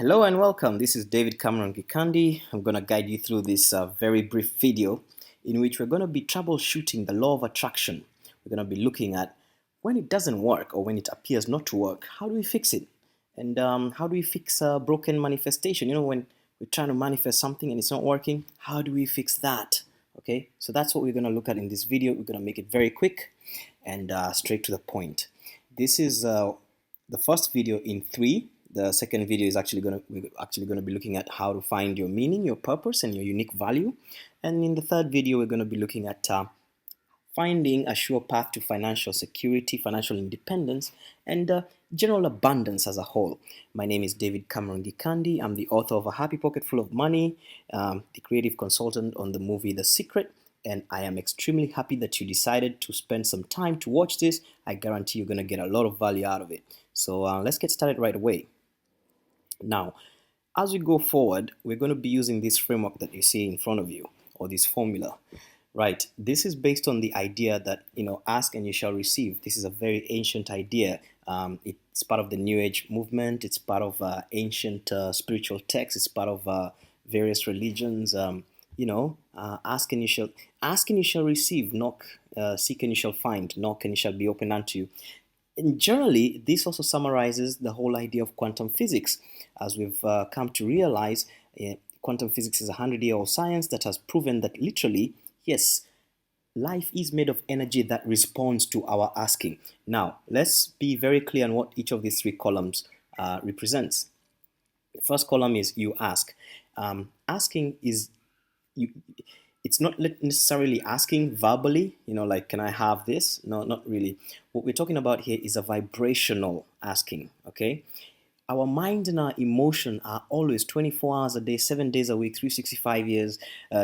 Hello and welcome. This is David Cameron Gikandi. I'm going to guide you through this very brief video in which we're going to be troubleshooting the law of attraction. We're going to be looking at when it doesn't work or when it appears not to work, how do we fix it? And how do we fix a broken manifestation? You know, when we're trying to manifest something and it's not working, how do we fix that? Okay, so that's what we're going to look at in this video. We're going to make it very quick and straight to the point. This is the first video in three. The second video is we're actually going to be looking at how to find your meaning, your purpose, and your unique value. And in the third video, we're going to be looking at finding a sure path to financial security, financial independence, and general abundance as a whole. My name is David Cameron Gikandi. I'm the author of A Happy Pocket Full of Money, the creative consultant on the movie The Secret, and I am extremely happy that you decided to spend some time to watch this. I guarantee you're going to get a lot of value out of it. So let's get started right away. Now, as we go forward, we're going to be using this framework that you see in front of you, or this formula. Right, this is based on the idea that, ask and you shall receive. This is a very ancient idea. It's part of the New Age movement. It's part of ancient spiritual texts. It's part of various religions. Ask and you shall receive. Knock, seek and you shall find. Knock and it shall be opened unto you. And generally, this also summarizes the whole idea of quantum physics. As we've come to realize, quantum physics is a 100-year-old science that has proven that literally, yes, life is made of energy that responds to our asking. Now, let's be very clear on what each of these three columns represents. The first column is you ask. Asking is you. It's not necessarily asking verbally, like, can I have this? No, not really. What we're talking about here is a vibrational asking, okay? Our mind and our emotion are always 24 hours a day, 7 days a week, 365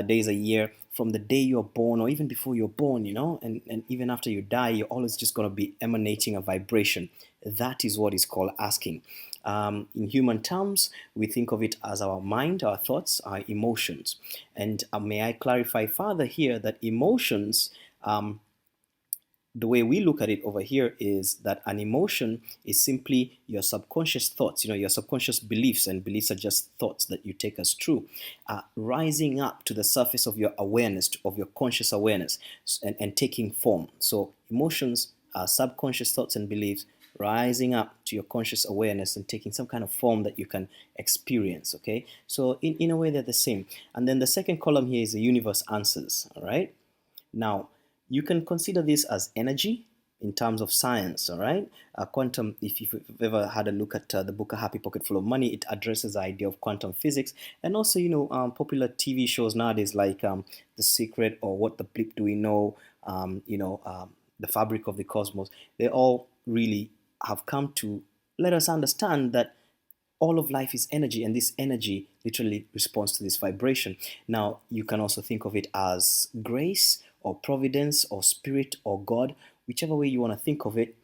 days a year, from the day you're born or even before you're born, and even after you die, you're always just going to be emanating a vibration. That is what is called asking. In human terms, we think of it as our mind, our thoughts, our emotions. And may I clarify further here that emotions, the way we look at it over here is that an emotion is simply your subconscious thoughts, your subconscious beliefs, and beliefs are just thoughts that you take as true, rising up to the surface of your awareness, of your conscious awareness, and taking form. So emotions are subconscious thoughts and beliefs rising up to your conscious awareness and taking some kind of form that you can experience, okay? So in a way, they're the same. And then the second column here is the universe answers, all right? Now, you can consider this as energy in terms of science, all right? Quantum, if you've ever had a look at the book A Happy Pocket Full of Money, it addresses the idea of quantum physics. And also, popular TV shows nowadays like The Secret or What the Bleep Do We Know, The Fabric of the Cosmos, they all really have come to let us understand that all of life is energy, and this energy literally responds to this vibration. Now, you can also think of it as grace or providence or spirit or God, whichever way you want to think of it.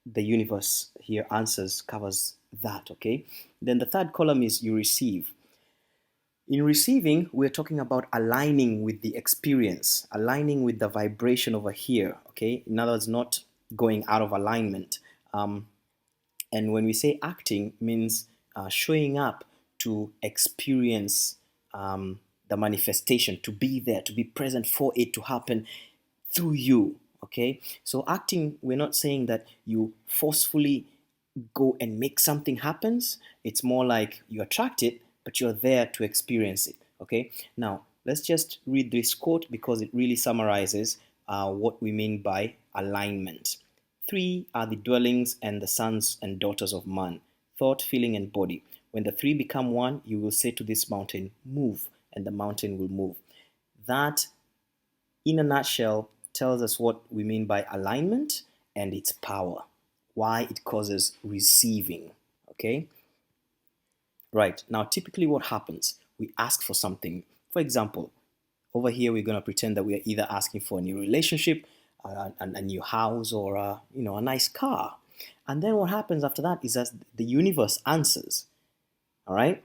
The universe here answers, covers that, okay? Then the third column is you receive. In receiving, we're talking about aligning with the experience, aligning with the vibration over here, okay? In other words, not going out of alignment. And when we say acting, means showing up to experience the manifestation, to be there, to be present for it to happen through you, okay? So acting, we're not saying that you forcefully go and make something happen. It's more like you attract it, but you're there to experience it, okay? Now, let's just read this quote because it really summarizes what we mean by alignment. Three are the dwellings and the sons and daughters of man, thought, feeling, and body. When the three become one, you will say to this mountain, move, and the mountain will move. That, in a nutshell, tells us what we mean by alignment and its power, why it causes receiving, okay? Right, now typically what happens, we ask for something. For example, over here we're going to pretend that we are either asking for a new relationship, a new house, or a nice car. And then what happens after that is that the universe answers, all right?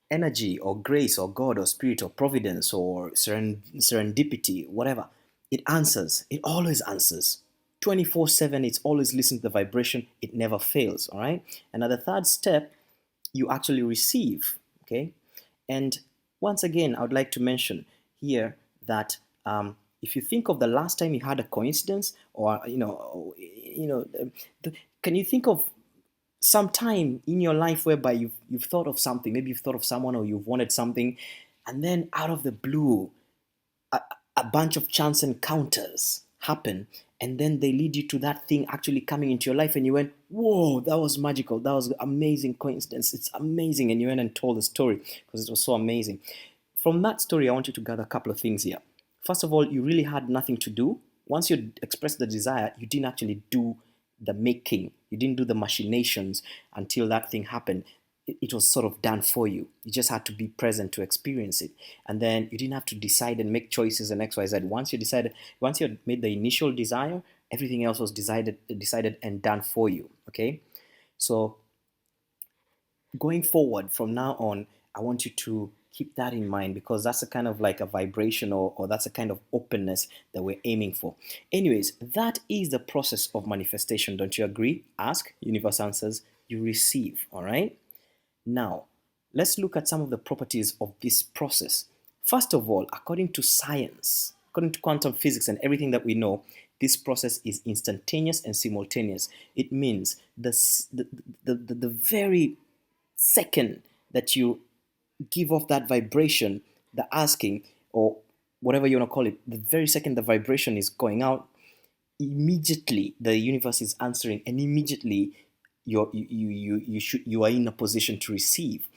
Energy or grace or God or spirit or providence or serendipity, whatever, it answers. It always answers. 24/7, it's always listening to the vibration. It never fails, all right? And at the third step, you actually receive. Okay, and once again, I would like to mention here that if you think of the last time you had a coincidence, or can you think of some time in your life whereby you've thought of something, maybe you've thought of someone or you've wanted something, and then out of the blue a, a bunch of chance encounters happen, and then they lead you to that thing actually coming into your life, and you went, whoa, that was magical, that was amazing coincidence, it's amazing, and you went and told the story because it was so amazing. From that story, I want you to gather a couple of things here. First of all, you really had nothing to do. Once you expressed the desire, you didn't actually do the making, you didn't do the machinations until that thing happened. It was sort of done for you. You just had to be present to experience it. And then you didn't have to decide and make choices and XYZ. Once you had made the initial desire, everything else was decided and done for you. Okay? So going forward from now on, I want you to keep that in mind, because that's a kind of like a vibration, or that's a kind of openness that we're aiming for. Anyways, that is the process of manifestation. Don't you agree? Ask, universe answers, you receive. All right. Now, let's look at some of the properties of this process. First of all, according to science, according to quantum physics and everything that we know, this process is instantaneous and simultaneous. It means the very second that you give off that vibration, the asking, or whatever you want to call it, the very second the vibration is going out, immediately the universe is answering, and immediately you are in a position to receive.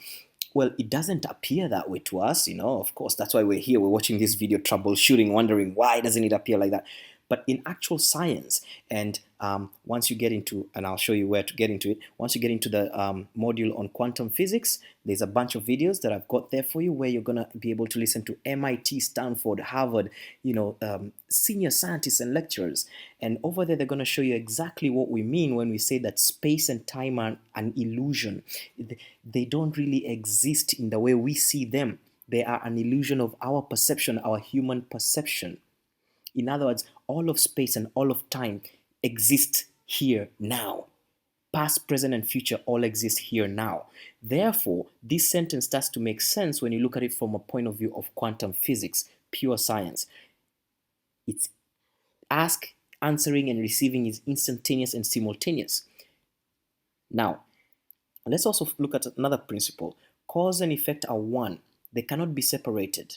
Well, it doesn't appear that way to us, of course. That's why we're here. We're watching this video, troubleshooting, wondering why doesn't it appear like that. But in actual science, and once you get into, and I'll show you where to get into it, once you get into the module on quantum physics, there's a bunch of videos that I've got there for you where you're going to be able to listen to MIT, Stanford, Harvard, senior scientists and lecturers. And over there, they're going to show you exactly what we mean when we say that space and time are an illusion. They don't really exist in the way we see them. They are an illusion of our perception, our human perception. In other words, all of space and all of time exist here now. Past, present, and future all exist here now. Therefore, this sentence starts to make sense when you look at it from a point of view of quantum physics, pure science. It's ask, answering, and receiving is instantaneous and simultaneous. Now, let's also look at another principle. Cause and effect are one. They cannot be separated.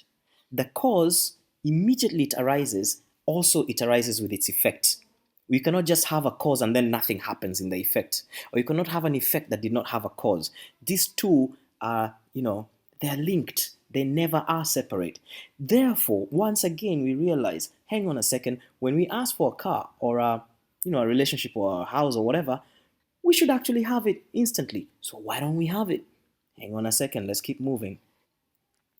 The cause, immediately it arises, also it arises with its effect. We cannot just have a cause and then nothing happens in the effect. Or you cannot have an effect that did not have a cause. These two are, they're linked. They never are separate. Therefore, once again, we realize, hang on a second, when we ask for a car or a relationship or a house or whatever, we should actually have it instantly. So why don't we have it? Hang on a second, let's keep moving.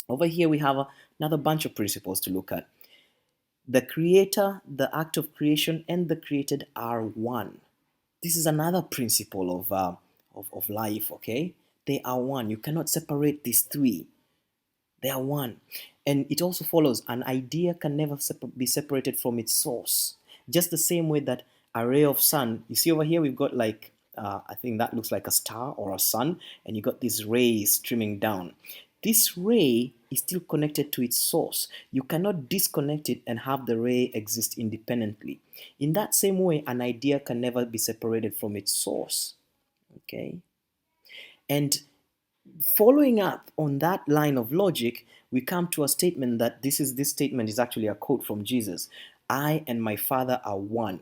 Over here, we have another bunch of principles to look at. The creator, the act of creation, and the created are one. This is another principle of life, okay? They are one. You cannot separate these three. They are one. And it also follows an idea can never be separated from its source. Just the same way that a ray of sun, you see over here, we've got like, I think that looks like a star or a sun, and you got these rays streaming down. This ray is still connected to its source. You cannot disconnect it and have the ray exist independently. In that same way, an idea can never be separated from its source. Okay? And following up on that line of logic, we come to a statement that this statement is actually a quote from Jesus. I and my Father are one.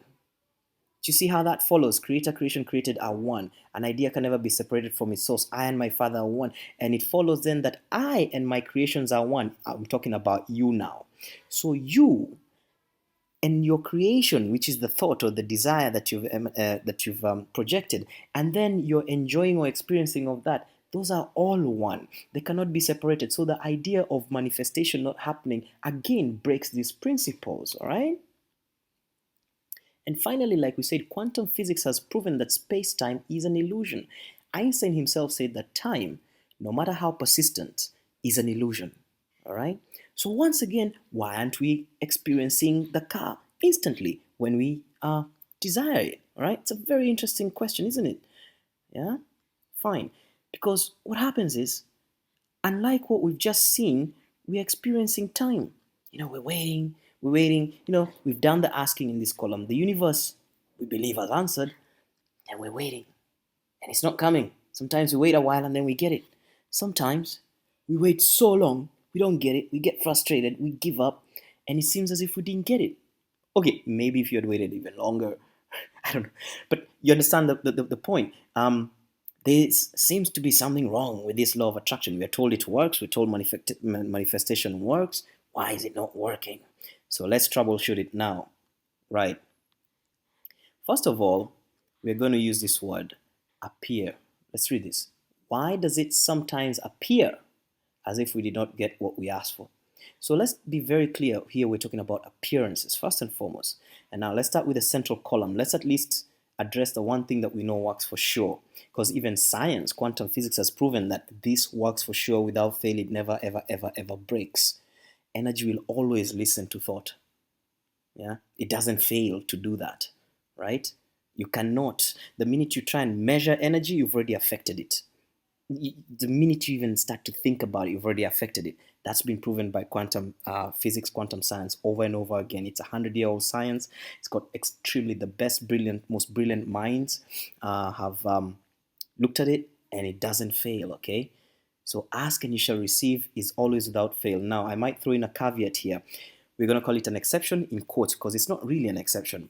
Do you see how that follows? Creator, creation, created are one. An idea can never be separated from its source. I and my Father are one. And it follows then that I and my creations are one. I'm talking about you now. So you and your creation, which is the thought or the desire that you've projected, and then you're enjoying or experiencing of that, those are all one. They cannot be separated. So the idea of manifestation not happening again breaks these principles, all right? And finally, like we said, quantum physics has proven that space-time is an illusion. Einstein himself said that time, no matter how persistent, is an illusion. All right? So once again, why aren't we experiencing the car instantly when we desire it? All right? It's a very interesting question, isn't it? Yeah? Fine. Because what happens is, unlike what we've just seen, we're experiencing time. We're waiting. We've done the asking in this column. The universe, we believe, has answered, and we're waiting. And it's not coming. Sometimes we wait a while and then we get it. Sometimes we wait so long, we don't get it. We get frustrated, we give up, and it seems as if we didn't get it. Okay, maybe if you had waited even longer, I don't know. But you understand the point. There seems to be something wrong with this law of attraction. We're told it works, we're told manifestation works. Why is it not working? So let's troubleshoot it now. Right. First of all, we're going to use this word, appear. Let's read this. Why does it sometimes appear as if we did not get what we asked for? So let's be very clear here. We're talking about appearances first and foremost. And now let's start with the central column. Let's at least address the one thing that we know works for sure. Because even science, quantum physics has proven that this works for sure without fail. It never, ever, ever, ever breaks. Energy will always listen to thought. Yeah, it doesn't fail to do that, right? You cannot. The minute you try and measure energy, you've already affected it. The minute you even start to think about it, you've already affected it. That's been proven by quantum physics, quantum science over and over again. It's a 100-year-old science. It's got extremely the best, most brilliant minds have looked at it, and it doesn't fail, okay? So ask and you shall receive is always without fail. Now, I might throw in a caveat here. We're going to call it an exception in quotes because it's not really an exception.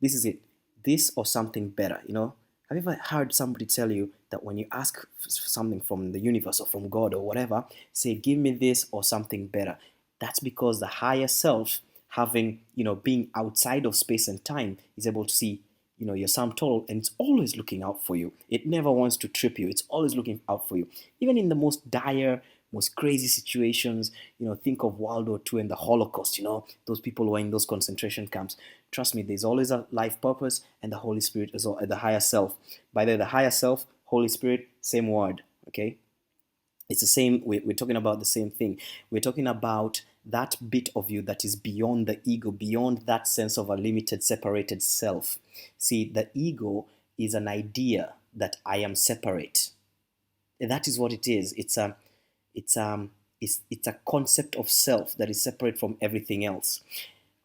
This is it. This or something better, Have you ever heard somebody tell you that when you ask for something from the universe or from God or whatever, say, give me this or something better? That's because the higher self, having, being outside of space and time, is able to see, your sum total, and it's always looking out for you. It never wants to trip you. It's always looking out for you. Even in the most dire, most crazy situations, think of World War II and the Holocaust, those people who were in those concentration camps. Trust me, there's always a life purpose, and the Holy Spirit is the higher self. By the higher self, Holy Spirit, same word, okay? It's the same, we're talking about the same thing. We're talking about that bit of you that is beyond the ego, beyond that sense of a limited, separated self. See, the ego is an idea that I am separate. That is what it is. It's a concept of self that is separate from everything else.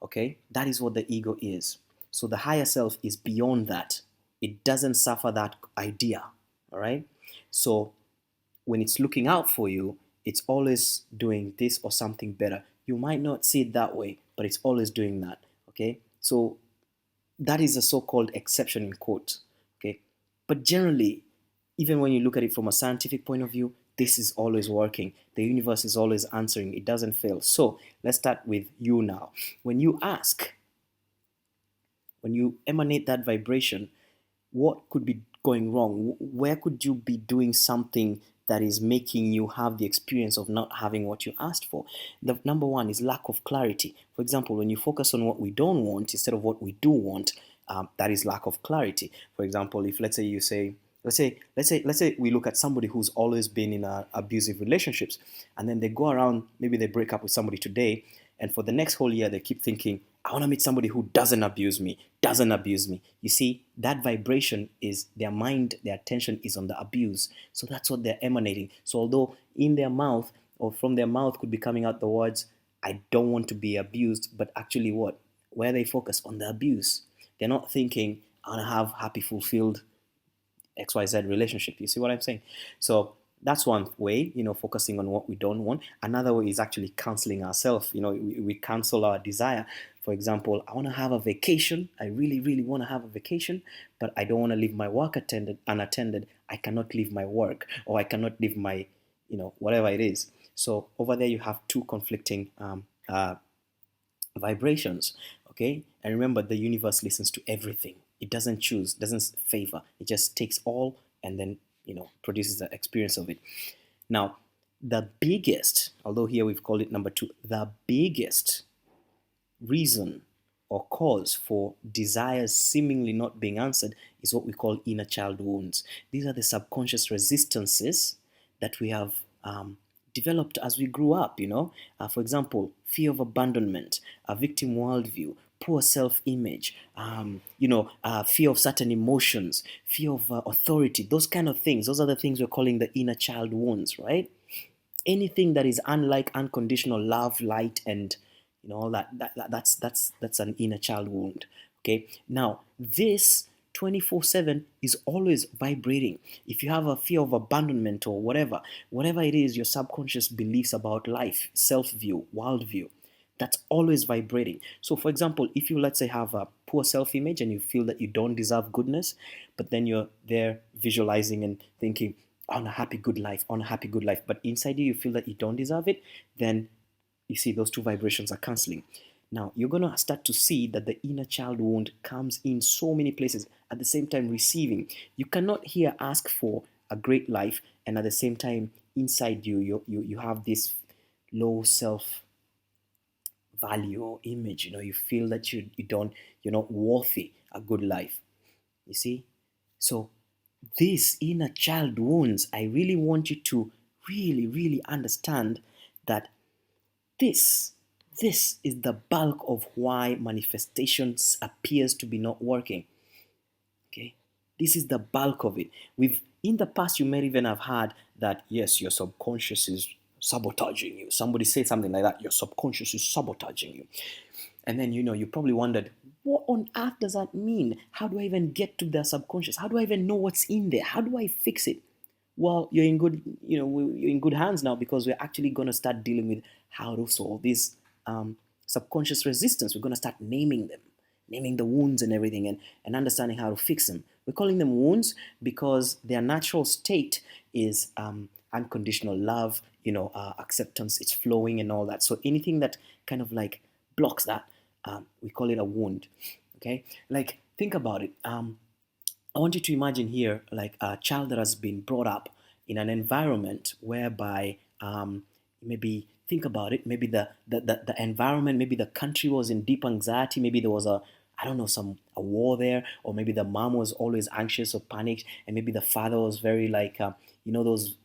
Okay, that is what the ego is. So the higher self is beyond that. It doesn't suffer that idea. All right. So when it's looking out for you, it's always doing this or something better. You might not see it that way, but it's always doing that. Okay. So that is a so-called exception in quotes. Okay. But generally, even when you look at it from a scientific point of view, this is always working. The universe is always answering. It doesn't fail. So let's start with you now. When you ask, when you emanate that vibration, what could be going wrong? Where could you be doing something that is making you have the experience of not having what you asked for? The number one is lack of clarity. For example, when you focus on what we don't want instead of what we do want, that is lack of clarity. For example, if let's say you say, let's say we look at somebody who's always been in abusive relationships, and then they go around, maybe they break up with somebody today, and for the next whole year they keep thinking, I want to meet somebody who doesn't abuse me. You see, that vibration is their mind, their attention is on the abuse. So that's what they're emanating. So although in their mouth or from their mouth could be coming out the words, I don't want to be abused, but actually what? Where they focus on the abuse. They're not thinking, I want to have happy, fulfilled XYZ relationship. You see what I'm saying? So that's one way, focusing on what we don't want. Another way is actually canceling ourselves. We cancel our desire. For example, I want to have a vacation. I really, really want to have a vacation, but I don't want to leave my work unattended. I cannot leave my work, or I cannot leave my, whatever it is. So over there you have two conflicting vibrations, okay? And remember, the universe listens to everything. It doesn't choose, doesn't favor. It just takes all and then, produces the experience of it. Now, the biggest, although here we've called it number two, the biggest reason or cause for desires seemingly not being answered is what we call inner child wounds. These are the subconscious resistances that we have developed as we grew up, For example, fear of abandonment, a victim worldview, poor self-image, fear of certain emotions, fear of authority, those kind of things. Those are the things we're calling the inner child wounds, right? Anything that is unlike unconditional love, light, and all that's an inner child wound. Okay, now this 24/7 is always vibrating. If you have a fear of abandonment or whatever it is, your subconscious beliefs about life, self-view, worldview, that's always vibrating. So for example, if you, let's say, have a poor self-image and you feel that you don't deserve goodness, but then you're there visualizing and thinking, on a happy good life, on a happy good life, but inside you feel that you don't deserve it, then you see those two vibrations are canceling. Now you're going to start to see that the inner child wound comes in so many places at the same time receiving. You cannot here ask for a great life and at the same time inside you have this low self value or image. You feel that you're not worthy a good life. You see? So these inner child wounds, I really want you to really, really understand that this this is the bulk of why manifestations appears to be not working. Okay, this is the bulk of it. We've In the past, you may even have heard that yes, your subconscious is sabotaging you. Somebody say something like that. Your subconscious is sabotaging you. And then you probably wondered, what on earth does that mean? How do I even get to the subconscious? How do I even know what's in there? How do I fix it? Well, you're in good, you're in good hands now, because we're actually going to start dealing with how to solve this subconscious resistance. We're going to start naming them, naming the wounds and everything, and understanding how to fix them. We're calling them wounds because their natural state is unconditional love, acceptance, it's flowing and all that. So anything that kind of like blocks that, we call it a wound. Okay, like think about it. I want you to imagine here like a child that has been brought up in an environment whereby maybe think about it, maybe the environment, maybe the country was in deep anxiety, maybe there was I don't know, a war there, or maybe the mom was always anxious or panicked, and maybe the father was very like those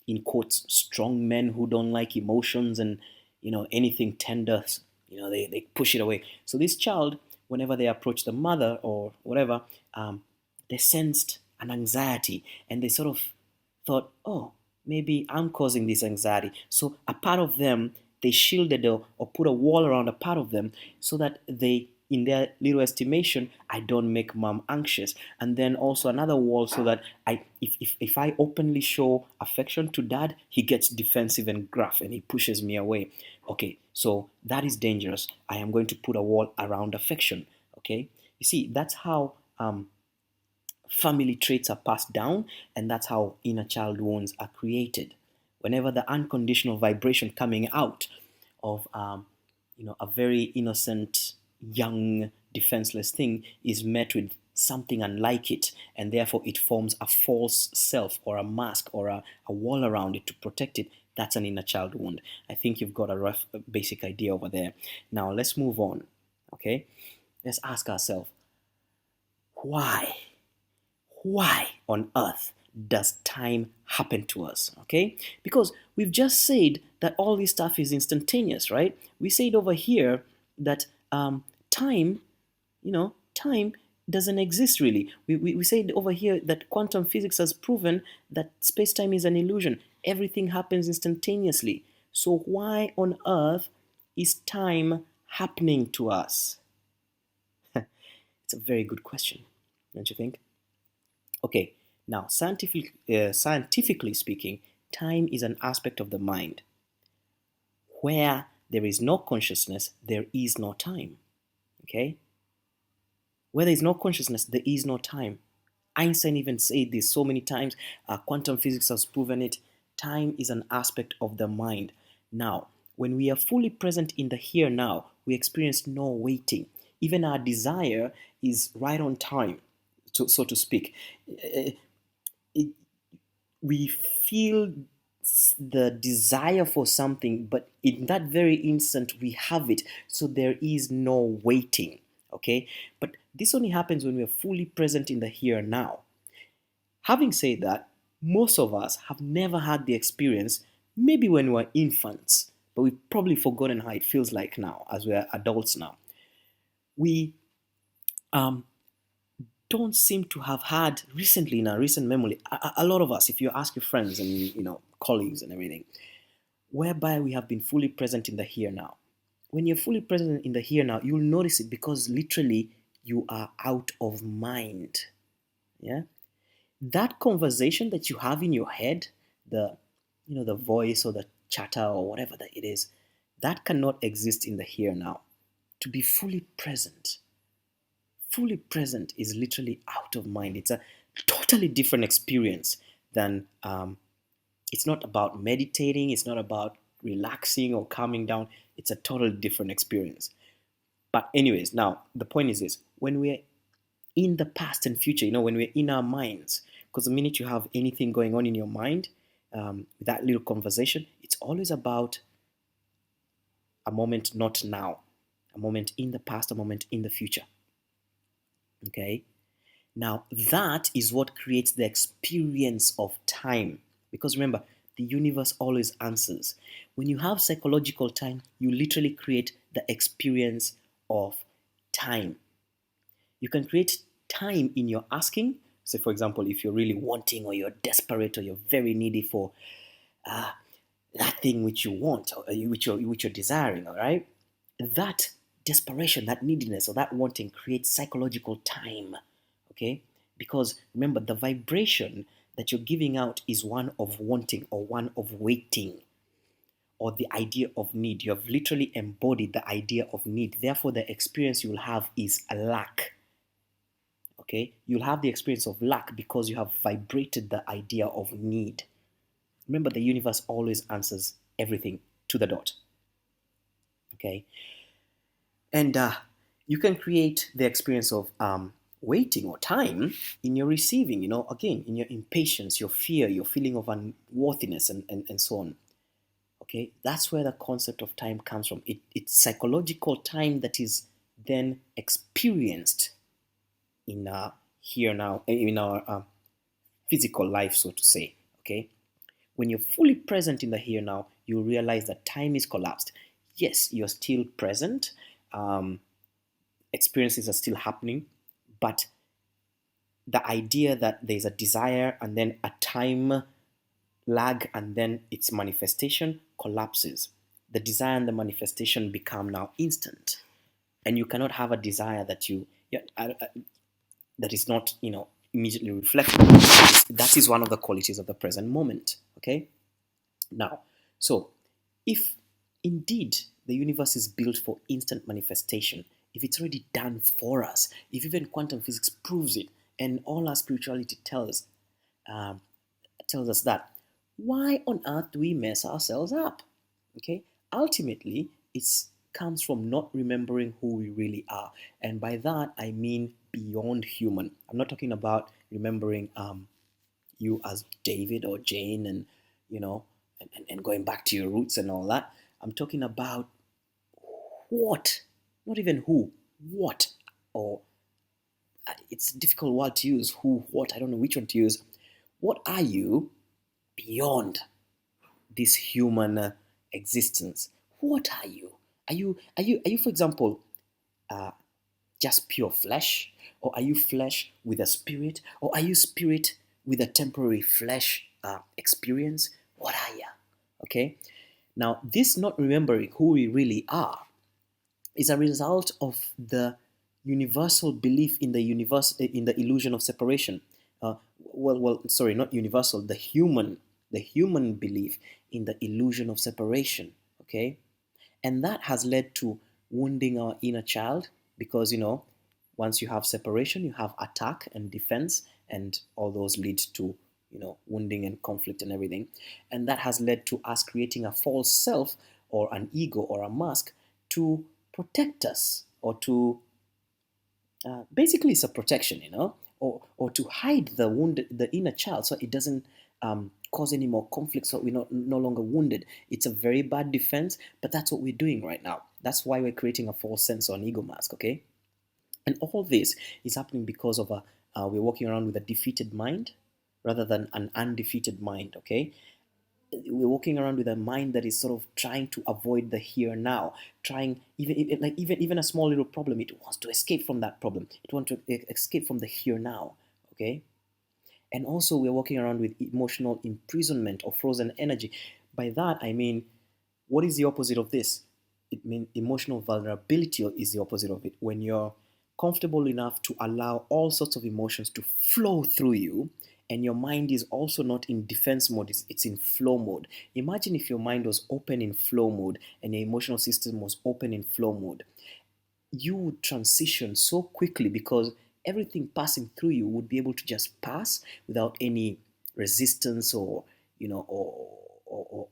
in quotes strong men who don't like emotions and anything tender, they push it away. So this child, whenever they approach the mother or whatever, they sensed an anxiety, and they sort of thought, oh, maybe I'm causing this anxiety. So a part of them, they shielded or put a wall around a part of them so that they, in their little estimation, I don't make mom anxious. And then also another wall so that if I openly show affection to dad, he gets defensive and gruff and he pushes me away. Okay, so that is dangerous. I am going to put a wall around affection. Okay, you see, that's how family traits are passed down, and that's how inner child wounds are created. Whenever the unconditional vibration coming out of a very innocent, young, defenseless thing is met with something unlike it, and therefore it forms a false self or a mask or a wall around it to protect it. That's an inner child wound. I think you've got a rough basic idea over there. Now let's move on. Okay, let's ask ourselves, why on earth does time happen to us? Okay, because we've just said that all this stuff is instantaneous, right? We said over here that time doesn't exist really. We said over here that quantum physics has proven that space-time is an illusion. Everything happens instantaneously. So why on earth is time happening to us? It's a very good question, don't you think? Okay, now scientifically speaking, time is an aspect of the mind. Where there is no consciousness, there is no time. Okay? Where there is no consciousness, there is no time. Einstein even said this so many times. Quantum physics has proven it. Time is an aspect of the mind. Now, when we are fully present in the here now, we experience no waiting. Even our desire is right on time, so to speak. We feel the desire for something, but in that very instant we have it, so there is no waiting. Okay, but this only happens when we are fully present in the here and now. Having said that, most of us have never had the experience, maybe when we were infants, but we've probably forgotten how it feels like now as we are adults now. we um, don't seem to have had recently in our recent memory. A lot of us, if you ask your friends and colleagues and everything, whereby we have been fully present in the here now. When you're fully present in the here now, you'll notice it because literally you are out of mind. Yeah, that conversation that you have in your head, the the voice or the chatter or whatever that it is, that cannot exist in the here now. To be fully present is literally out of mind. It's a totally different experience than it's not about meditating, it's not about relaxing or calming down. It's a totally different experience. But anyways, now the point is this: when we're in the past and future, when we're in our minds, because the minute you have anything going on in your mind, that little conversation, it's always about a moment not now, a moment in the past, a moment in the future. Okay. Now, that is what creates the experience of time. Because remember, the universe always answers. When you have psychological time, you literally create the experience of time. You can create time in your asking. Say, for example, if you're really wanting or you're desperate or you're very needy for uh, that thing which you want or which you're desiring, all right? That desperation, that neediness, or that wanting creates psychological time, okay? Because remember, the vibration that you're giving out is one of wanting or one of waiting or the idea of need. You have literally embodied the idea of need. Therefore, the experience you'll have is a lack. Okay? You'll have the experience of lack because you have vibrated the idea of need. Remember, the universe always answers everything to the dot. Okay? And you can create the experience of waiting or time in your receiving, again, in your impatience, your fear, your feeling of unworthiness, and so on. Okay, that's where the concept of time comes from. It's psychological time that is then experienced in our here now, in our physical life, so to say. Okay, when you're fully present in the here now, you realize that time is collapsed. Yes, you're still present. Experiences are still happening, but the idea that there's a desire and then a time lag and then its manifestation collapses. The desire and the manifestation become now instant, and you cannot have a desire that that is not immediately reflected. That is one of the qualities of the present moment. Okay, now, so if indeed the universe is built for instant manifestation, if it's already done for us, if even quantum physics proves it, and all our spirituality um, tells us that, why on earth do we mess ourselves up? Okay, ultimately, it comes from not remembering who we really are, and by that I mean beyond human. I'm not talking about remembering you as David or Jane, and and going back to your roots and all that. I'm talking about what, not even who, what, or it's a difficult word to use. Who, what? I don't know which one to use. What are you beyond this human existence? What are you? Are you, for example, uh, just pure flesh, or are you flesh with a spirit, or are you spirit with a temporary flesh experience? What are you? Okay. Now, this not remembering who we really are is a result of the universal belief in the in the illusion of separation. Sorry, not universal. The human belief in the illusion of separation. Okay, and that has led to wounding our inner child because once you have separation, you have attack and defense, and all those lead to wounding and conflict and everything, and that has led to us creating a false self or an ego or a mask to protect us or to basically it's a protection, or to hide the inner child so it doesn't cause any more conflict, so we're no longer wounded. It's a very bad defense, but that's what we're doing right now. That's why we're creating a false sense or an ego mask, okay? And all this is happening because of we're walking around with a defeated mind rather than an undefeated mind, okay? we're walking around with a mind that is sort of trying to avoid the here now, trying even a small little problem, it wants to escape from that problem, it wants to escape from the here now. Okay. And also we're walking around with emotional imprisonment or frozen energy. By that I mean, what is the opposite of this? It means emotional vulnerability is the opposite of it. When you're comfortable enough to allow all sorts of emotions to flow through you, and your mind is also not in defense mode, it's in flow mode. Imagine if your mind was open in flow mode and your emotional system was open in flow mode. You would transition so quickly because everything passing through you would be able to just pass without any resistance or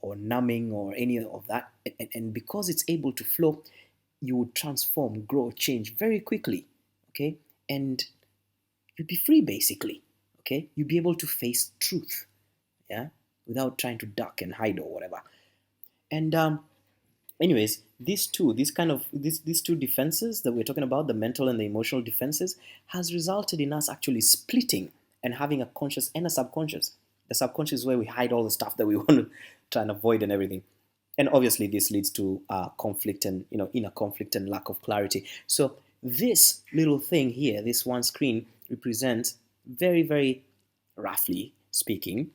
or numbing or any of that. And because it's able to flow, you would transform, grow, change very quickly. Okay. And you'd be free basically. Okay. You'd be able to face truth. Yeah. Without trying to duck and hide or whatever. And anyways, these two defenses that we're talking about, the mental and the emotional defenses, has resulted in us actually splitting and having a conscious and a subconscious. The subconscious is where we hide all the stuff that we want to try and avoid and everything. And obviously this leads to conflict and inner conflict and lack of clarity. So this little thing here, this one screen, represents, very very roughly speaking,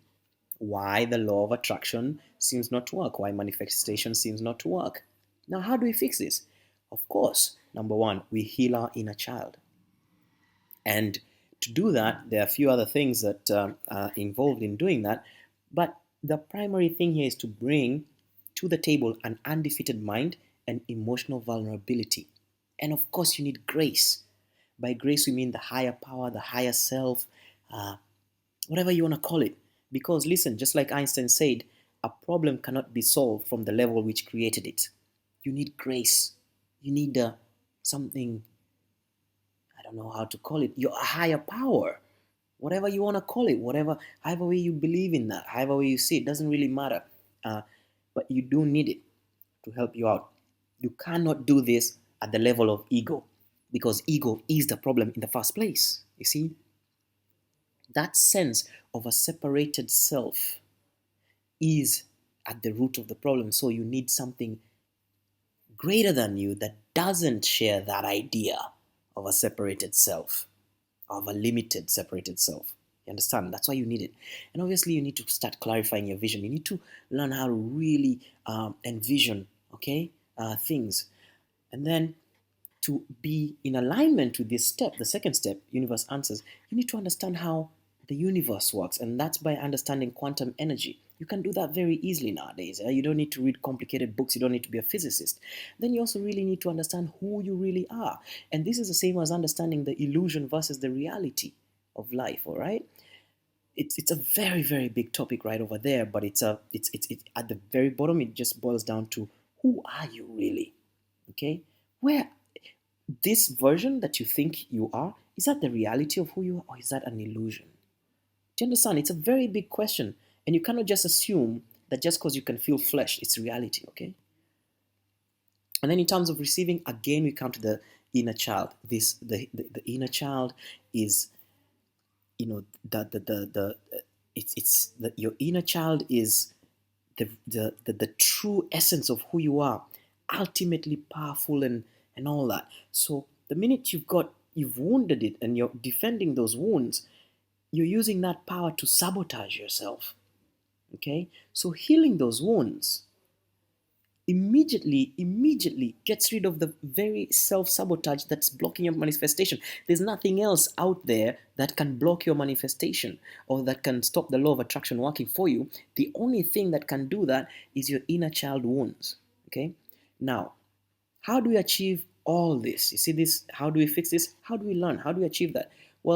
why the law of attraction seems not to work, why manifestation seems not to work. Now, how do we fix this? Of course, number one, we heal our inner child. And to do that, there are a few other things that are involved in doing that. But the primary thing here is to bring to the table an undefeated mind and emotional vulnerability. And of course, you need grace. By grace, we mean the higher power, the higher self, whatever you want to call it. Because listen, just like Einstein said, a problem cannot be solved from the level which created it. You need grace. You need something, I don't know how to call it, your higher power. Whatever you want to call it, whatever, however way you believe in that, however way you see it, doesn't really matter. But you do need it to help you out. You cannot do this at the level of ego, because ego is the problem in the first place. You see, that sense of a separated self is at the root of the problem. So you need something greater than you that doesn't share that idea of a separated self, of a limited separated self. You understand? That's why you need it. And obviously, you need to start clarifying your vision. You need to learn how to really envision, okay, things. And then to be in alignment with this step, the second step, universe answers, you need to understand how the universe works, and that's by understanding quantum energy. You can do that very easily nowadays. You don't need to read complicated books, you don't need to be a physicist. Then you also really need to understand who you really are. And this is the same as understanding the illusion versus the reality of life, all right? It's a very, very big topic right over there, but it's at the very bottom, it just boils down to, who are you really? Okay? Where this version that you think you are, is that the reality of who you are, or is that an illusion? Do you understand? It's a very big question, and you cannot just assume that just because you can feel flesh, it's reality, okay? And then in terms of receiving, again, we come to the inner child. The inner child is, it's that your inner child is the true essence of who you are, ultimately powerful and all that. So the minute you've wounded it and you're defending those wounds, you're using that power to sabotage yourself. Okay? So healing those wounds immediately gets rid of the very self-sabotage that's blocking your manifestation. There's nothing else out there that can block your manifestation or that can stop the law of attraction working for you. The only thing that can do that is your inner child wounds. Okay? Now, how do we achieve all this? You see this? How do we fix this? How do we learn? How do we achieve that?